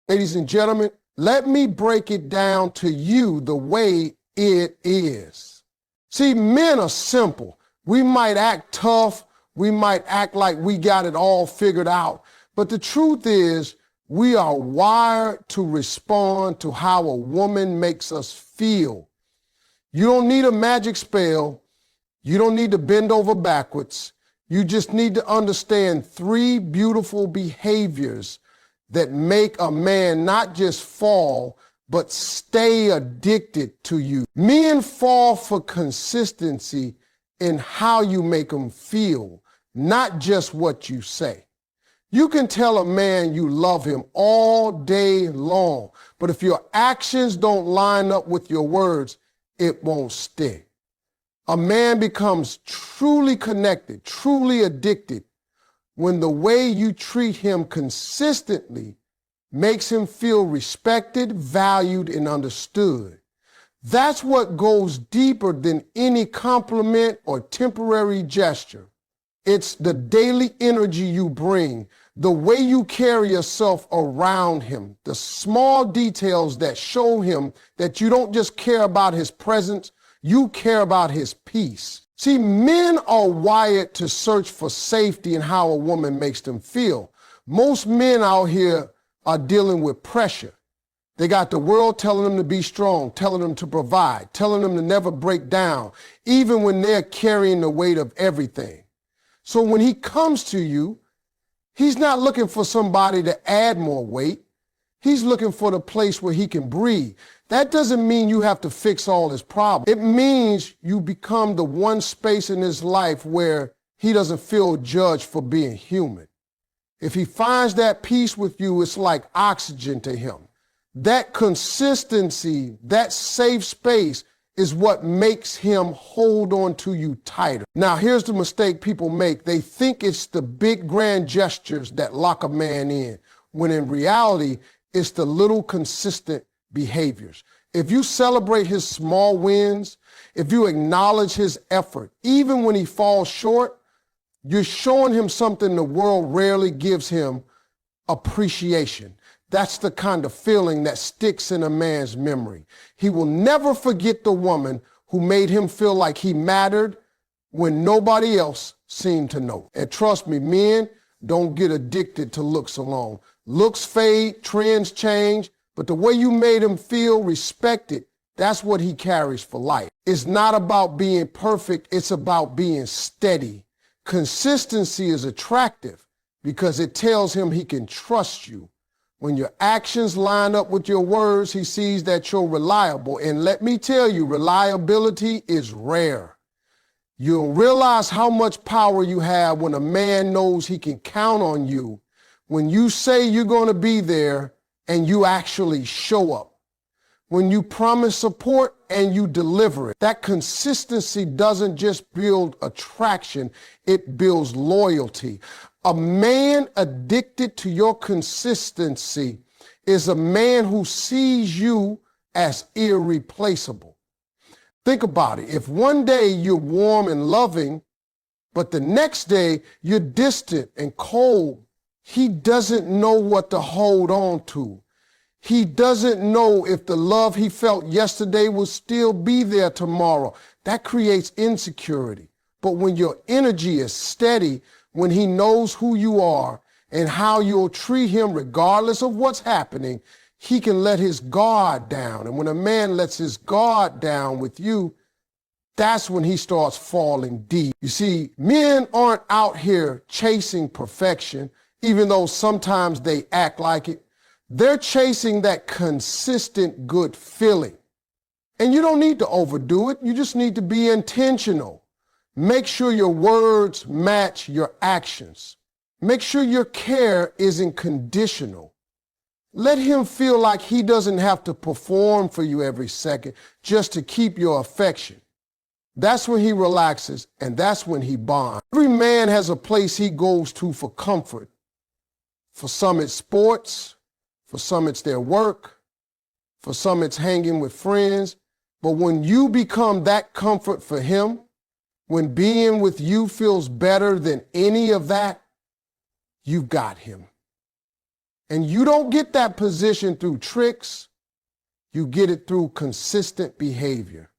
Ladies and gentlemen, let me break it down to you the way it is. See, men are simple. We might act tough. We might act like we got it all figured out. But the truth is, we are wired to respond to how a woman makes us feel. You don't need a magic spell. You don't need to bend over backwards. You just need to understand 3 beautiful behaviors that make a man not just fall, but stay addicted to you. Men fall for consistency in how you make them feel, not just what you say. You can tell a man you love him all day long, but if your actions don't line up with your words, it won't stick. A man becomes truly connected, truly addicted, when the way you treat him consistently makes him feel respected, valued, and understood. That's what goes deeper than any compliment or temporary gesture. It's the daily energy you bring, the way you carry yourself around him, the small details that show him that you don't just care about his presence, you care about his peace. See, men are wired to search for safety in how a woman makes them feel. Most men out here are dealing with pressure. They got the world telling them to be strong, telling them to provide, telling them to never break down, even when they're carrying the weight of everything. So when he comes to you, he's not looking for somebody to add more weight. He's looking for the place where he can breathe. That doesn't mean you have to fix all his problems. It means you become the one space in his life where he doesn't feel judged for being human. If he finds that peace with you, it's like oxygen to him. That consistency, that safe space is what makes him hold on to you tighter. Now, here's the mistake people make. They think it's the big grand gestures that lock a man in, when in reality, it's the little consistent behaviors. If you celebrate his small wins, if you acknowledge his effort, even when he falls short, you're showing him something the world rarely gives him: appreciation. That's the kind of feeling that sticks in a man's memory. He will never forget the woman who made him feel like he mattered when nobody else seemed to know. And trust me, men, don't get addicted to looks alone. Looks fade, trends change, but the way you made him feel respected, that's what he carries for life. It's not about being perfect, it's about being steady. Consistency is attractive because it tells him he can trust you. When your actions line up with your words, he sees that you're reliable. And let me tell you, reliability is rare. You'll realize how much power you have when a man knows he can count on you, when you say you're going to be there and you actually show up. When you promise support and you deliver it. That consistency doesn't just build attraction, it builds loyalty. A man addicted to your consistency is a man who sees you as irreplaceable. Think about it. If one day you're warm and loving, but the next day you're distant and cold, he doesn't know what to hold on to. He doesn't know if the love he felt yesterday will still be there tomorrow. That creates insecurity. But when your energy is steady, when he knows who you are and how you'll treat him regardless of what's happening, he can let his guard down. And when a man lets his guard down with you, that's when he starts falling deep. You see, men aren't out here chasing perfection, even though sometimes they act like it. They're chasing that consistent good feeling. And you don't need to overdo it. You just need to be intentional. Make sure your words match your actions. Make sure your care isn't conditional. Let him feel like he doesn't have to perform for you every second just to keep your affection. That's when he relaxes, and that's when he bonds. Every man has a place he goes to for comfort. For some it's sports, for some it's their work, for some it's hanging with friends. But when you become that comfort for him, when being with you feels better than any of that, you've got him. And you don't get that position through tricks. You get it through consistent behavior.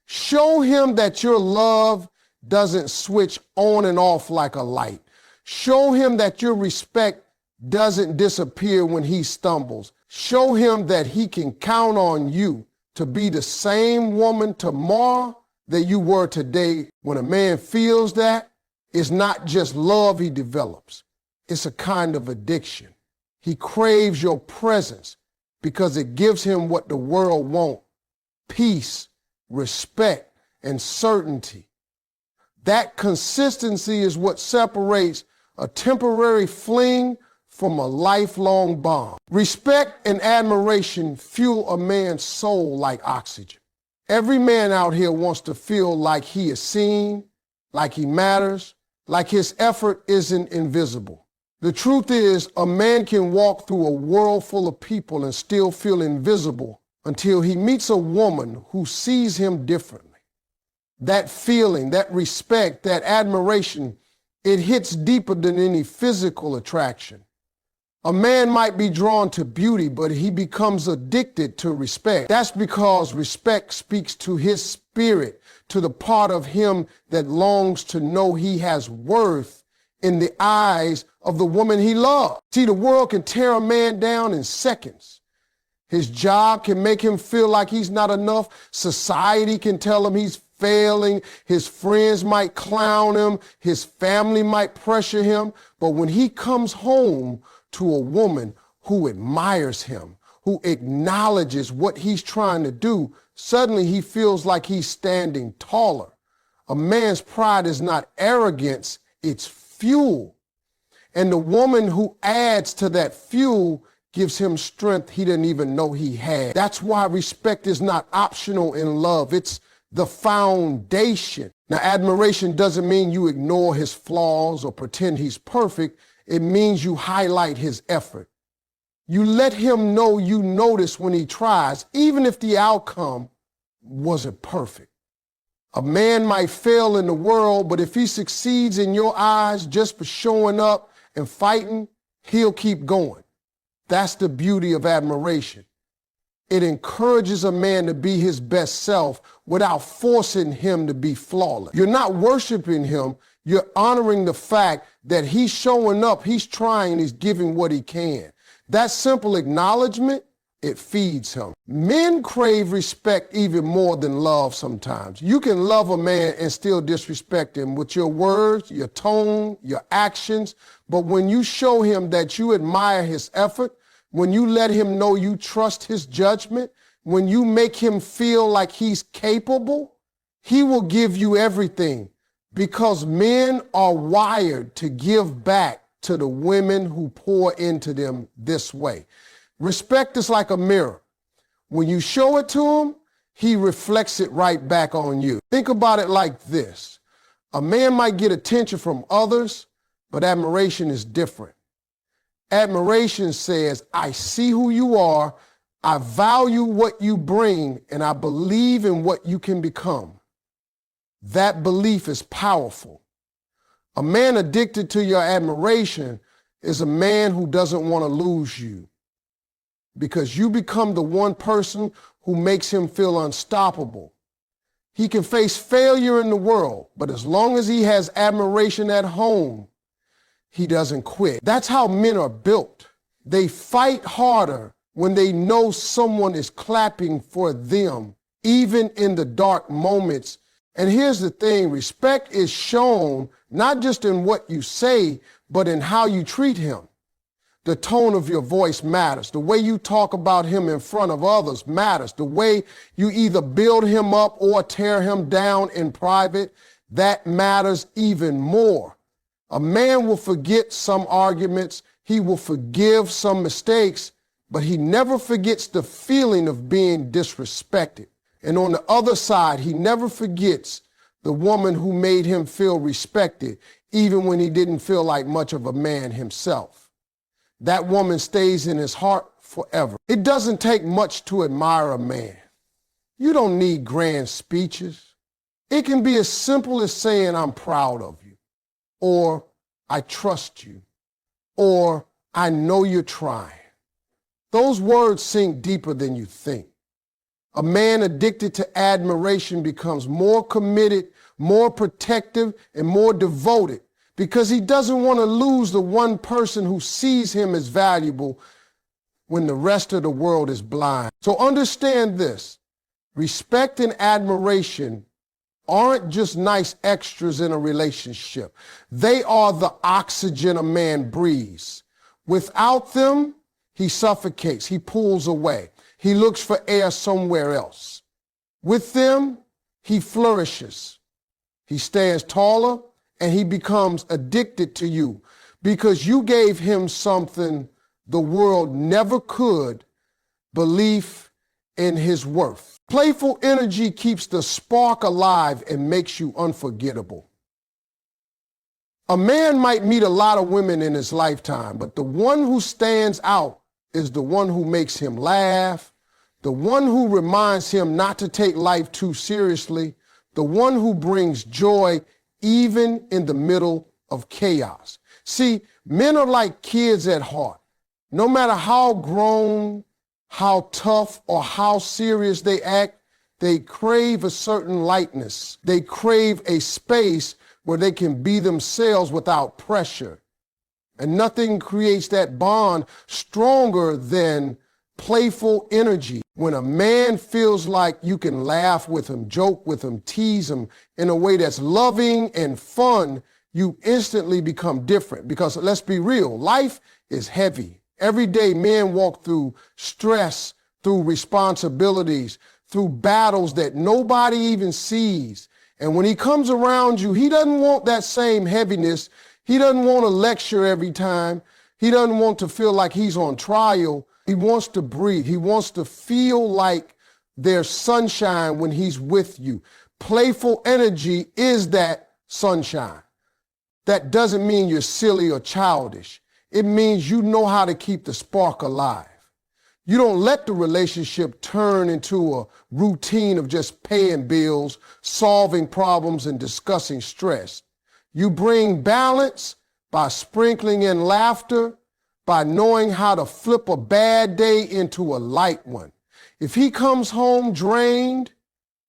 Show him that your love doesn't switch on and off like a light. Show him that your respect doesn't disappear when he stumbles. Show him that he can count on you to be the same woman tomorrow that you were today. When a man feels that, it's not just love he develops. It's a kind of addiction. He craves your presence because it gives him what the world wants: peace, respect, and certainty. That consistency is what separates a temporary fling from a lifelong bond. Respect and admiration fuel a man's soul like oxygen. Every man out here wants to feel like he is seen, like he matters, like his effort isn't invisible. The truth is, a man can walk through a world full of people and still feel invisible until he meets a woman who sees him differently. That feeling, that respect, that admiration, it hits deeper than any physical attraction. A man might be drawn to beauty, but he becomes addicted to respect. That's because respect speaks to his spirit, to the part of him that longs to know he has worth in the eyes of the woman he loves. See, the world can tear a man down in seconds. His job can make him feel like he's not enough. Society can tell him he's failing. His friends might clown him. His family might pressure him. But when he comes home to a woman who admires him, who acknowledges what he's trying to do, suddenly he feels like he's standing taller. A man's pride is not arrogance, it's fuel. And the woman who adds to that fuel gives him strength he didn't even know he had. That's why respect is not optional in love. It's the foundation. Now, admiration doesn't mean you ignore his flaws or pretend he's perfect. It means you highlight his effort. You let him know you notice when he tries, even if the outcome wasn't perfect. A man might fail in the world, but if he succeeds in your eyes just for showing up and fighting, he'll keep going. That's the beauty of admiration. It encourages a man to be his best self without forcing him to be flawless. You're not worshiping him. You're honoring the fact that he's showing up, he's trying, he's giving what he can. That simple acknowledgement, it feeds him. Men crave respect even more than love sometimes. You can love a man and still disrespect him with your words, your tone, your actions. But when you show him that you admire his effort, when you let him know you trust his judgment, when you make him feel like he's capable, he will give you everything, because men are wired to give back to the women who pour into them this way. Respect is like a mirror. When you show it to him, he reflects it right back on you. Think about it like this. A man might get attention from others, but admiration is different. Admiration says, I see who you are, I value what you bring, and I believe in what you can become. That belief is powerful. A man addicted to your admiration is a man who doesn't want to lose you, because you become the one person who makes him feel unstoppable. He can face failure in the world, but as long as he has admiration at home, he doesn't quit. That's how men are built. They fight harder when they know someone is clapping for them, even in the dark moments. And here's the thing, respect is shown not just in what you say, but in how you treat him. The tone of your voice matters. The way you talk about him in front of others matters. The way you either build him up or tear him down in private, that matters even more. A man will forget some arguments, he will forgive some mistakes, but he never forgets the feeling of being disrespected. And on the other side, he never forgets the woman who made him feel respected, even when he didn't feel like much of a man himself. That woman stays in his heart forever. It doesn't take much to admire a man. You don't need grand speeches. It can be as simple as saying, I'm proud of you, or I trust you, or I know you're trying. Those words sink deeper than you think. A man addicted to admiration becomes more committed, more protective, and more devoted because he doesn't want to lose the one person who sees him as valuable when the rest of the world is blind. So understand this. Respect and admiration aren't just nice extras in a relationship. They are the oxygen a man breathes. Without them, he suffocates, he pulls away. He looks for air somewhere else. With them, he flourishes. He stands taller and he becomes addicted to you because you gave him something the world never could, belief in his worth. Playful energy keeps the spark alive and makes you unforgettable. A man might meet a lot of women in his lifetime, but the one who stands out is the one who makes him laugh, the one who reminds him not to take life too seriously, the one who brings joy even in the middle of chaos. See, men are like kids at heart. No matter how grown, how tough, or how serious they act, they crave a certain lightness. They crave a space where they can be themselves without pressure. And nothing creates that bond stronger than playful energy. When a man feels like you can laugh with him, joke with him, tease him in a way that's loving and fun, you instantly become different. Because let's be real, life is heavy. Every day men walk through stress, through responsibilities, through battles that nobody even sees. And when he comes around you, he doesn't want that same heaviness. He doesn't want to lecture every time. He doesn't want to feel like he's on trial. He wants to breathe. He wants to feel like there's sunshine when he's with you. Playful energy is that sunshine. That doesn't mean you're silly or childish. It means you know how to keep the spark alive. You don't let the relationship turn into a routine of just paying bills, solving problems, and discussing stress. You bring balance by sprinkling in laughter, by knowing how to flip a bad day into a light one. If he comes home drained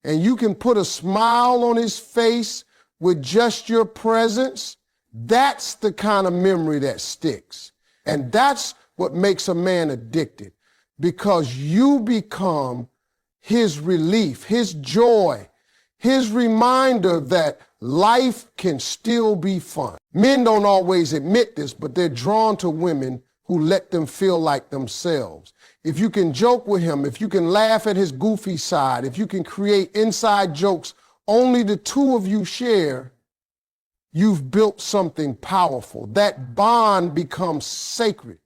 and you can put a smile on his face with just your presence, that's the kind of memory that sticks. And that's what makes a man addicted, because you become his relief, his joy, his reminder that life can still be fun. Men don't always admit this, but they're drawn to women who let them feel like themselves. If you can joke with him, if you can laugh at his goofy side, if you can create inside jokes only the two of you share, you've built something powerful. That bond becomes sacred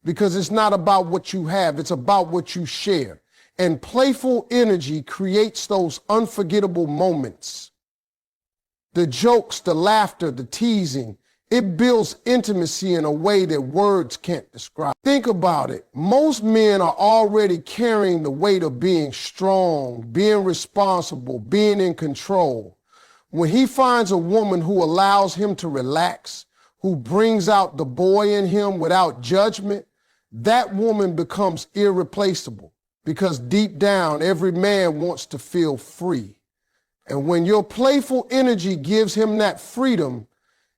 because it's not about what you have, it's about what you share. And playful energy creates those unforgettable moments. The jokes, the laughter, the teasing, it builds intimacy in a way that words can't describe. Think about it. Most men are already carrying the weight of being strong, being responsible, being in control. When he finds a woman who allows him to relax, who brings out the boy in him without judgment, that woman becomes irreplaceable, because deep down, every man wants to feel free. And when your playful energy gives him that freedom,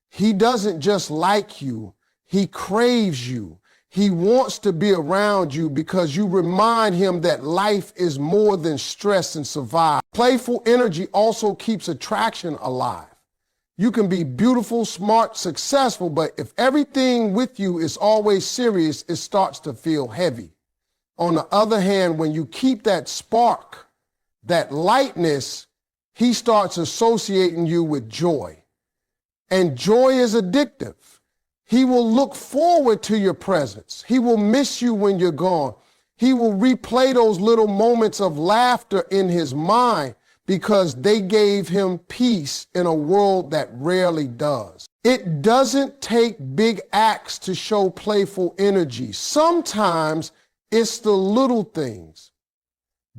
he doesn't just like you, he craves you. He wants to be around you because you remind him that life is more than stress and survival. Playful energy also keeps attraction alive. You can be beautiful, smart, successful, but if everything with you is always serious, it starts to feel heavy. On the other hand, when you keep that spark, that lightness, he starts associating you with joy. And joy is addictive. He will look forward to your presence. He will miss you when you're gone. He will replay those little moments of laughter in his mind because they gave him peace in a world that rarely does. It doesn't take big acts to show playful energy. Sometimes it's the little things.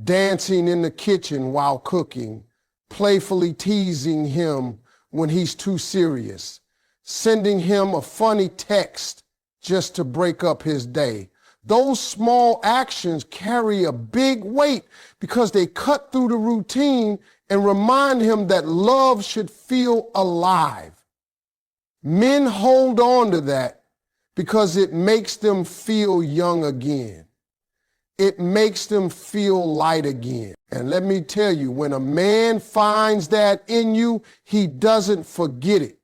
Dancing in the kitchen while cooking, playfully teasing him when he's too serious, sending him a funny text just to break up his day. Those small actions carry a big weight because they cut through the routine and remind him that love should feel alive. Men hold on to that because it makes them feel young again. It makes them feel light again. And let me tell you, when a man finds that in you, he doesn't forget it.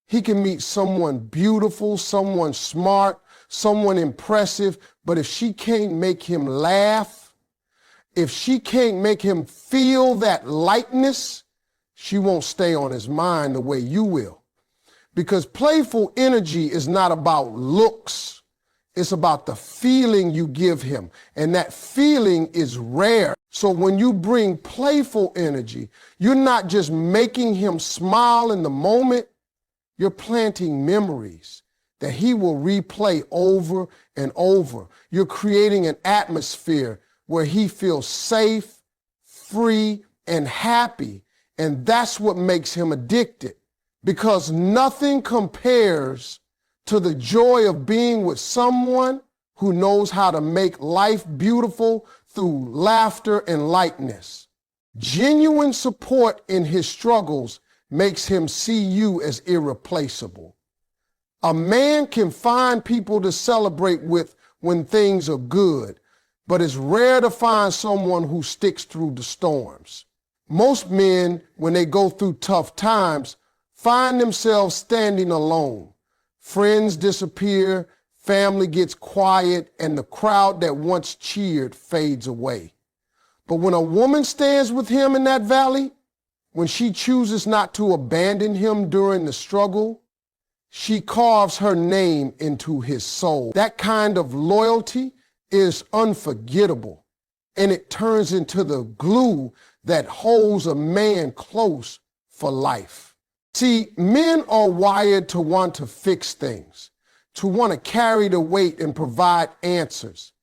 He can meet someone beautiful, someone smart, someone impressive, but if she can't make him laugh, if she can't make him feel that lightness, she won't stay on his mind the way you will. Because playful energy is not about looks. It's about the feeling you give him. And that feeling is rare. So when you bring playful energy, you're not just making him smile in the moment, you're planting memories that he will replay over and over. You're creating an atmosphere where he feels safe, free, and happy. And that's what makes him addicted. Because nothing compares to the joy of being with someone who knows how to make life beautiful through laughter and lightness. Genuine support in his struggles makes him see you as irreplaceable. A man can find people to celebrate with when things are good, but it's rare to find someone who sticks through the storms. Most men, when they go through tough times, find themselves standing alone. Friends disappear, family gets quiet, and the crowd that once cheered fades away. But when a woman stands with him in that valley, when she chooses not to abandon him during the struggle, she carves her name into his soul. That kind of loyalty is unforgettable, and it turns into the glue that holds a man close for life. See, men are wired to want to fix things, to want to carry the weight and provide answers.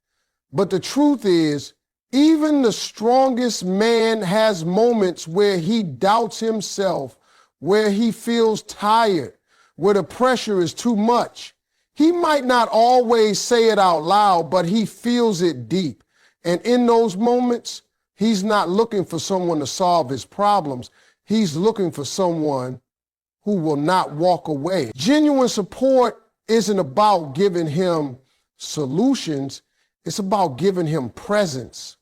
But the truth is, even the strongest man has moments where he doubts himself, where he feels tired, where the pressure is too much. He might not always say it out loud, but he feels it deep. And in those moments, he's not looking for someone to solve his problems. He's looking for someone who will not walk away. Genuine support isn't about giving him solutions. It's about giving him presence.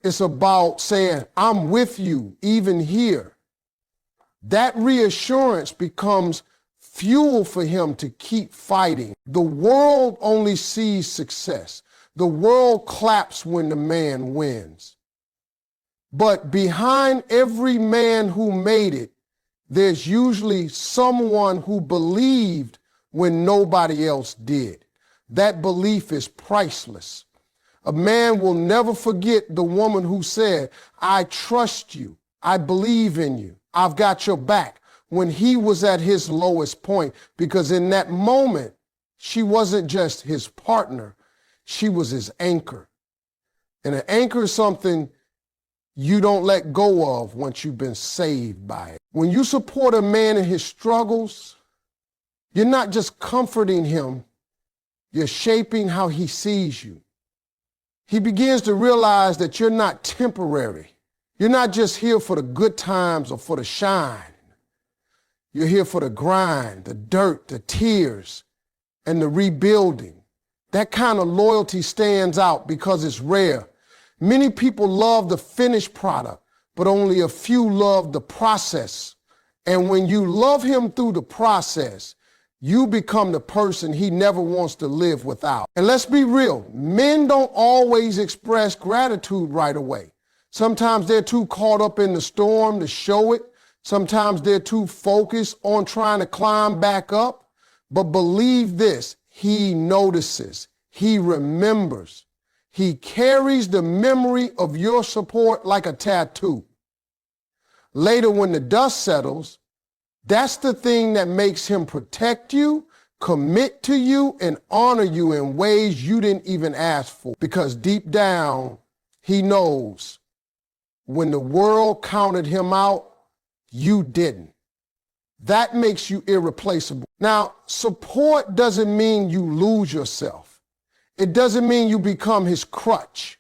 It's about saying, I'm with you, even here. That reassurance becomes fuel for him to keep fighting. The world only sees success. The world claps when the man wins. But behind every man who made it, there's usually someone who believed when nobody else did. That belief is priceless. A man will never forget the woman who said, I trust you, I believe in you, I've got your back, when he was at his lowest point, because in that moment, she wasn't just his partner, she was his anchor. And an anchor is something you don't let go of once you've been saved by it. When you support a man in his struggles, you're not just comforting him, you're shaping how he sees you. He begins to realize that you're not temporary. You're not just here for the good times or for the shine. You're here for the grind, the dirt, the tears, and the rebuilding. That kind of loyalty stands out because it's rare. Many people love the finished product, but only a few love the process. And when you love him through the process, you become the person he never wants to live without. And let's be real, men don't always express gratitude right away. Sometimes they're too caught up in the storm to show it. Sometimes they're too focused on trying to climb back up. But believe this, he notices, he remembers. He carries the memory of your support like a tattoo. Later, when the dust settles, that's the thing that makes him protect you, commit to you, and honor you in ways you didn't even ask for. Because deep down, he knows when the world counted him out, you didn't. That makes you irreplaceable. Now, support doesn't mean you lose yourself. It doesn't mean you become his crutch.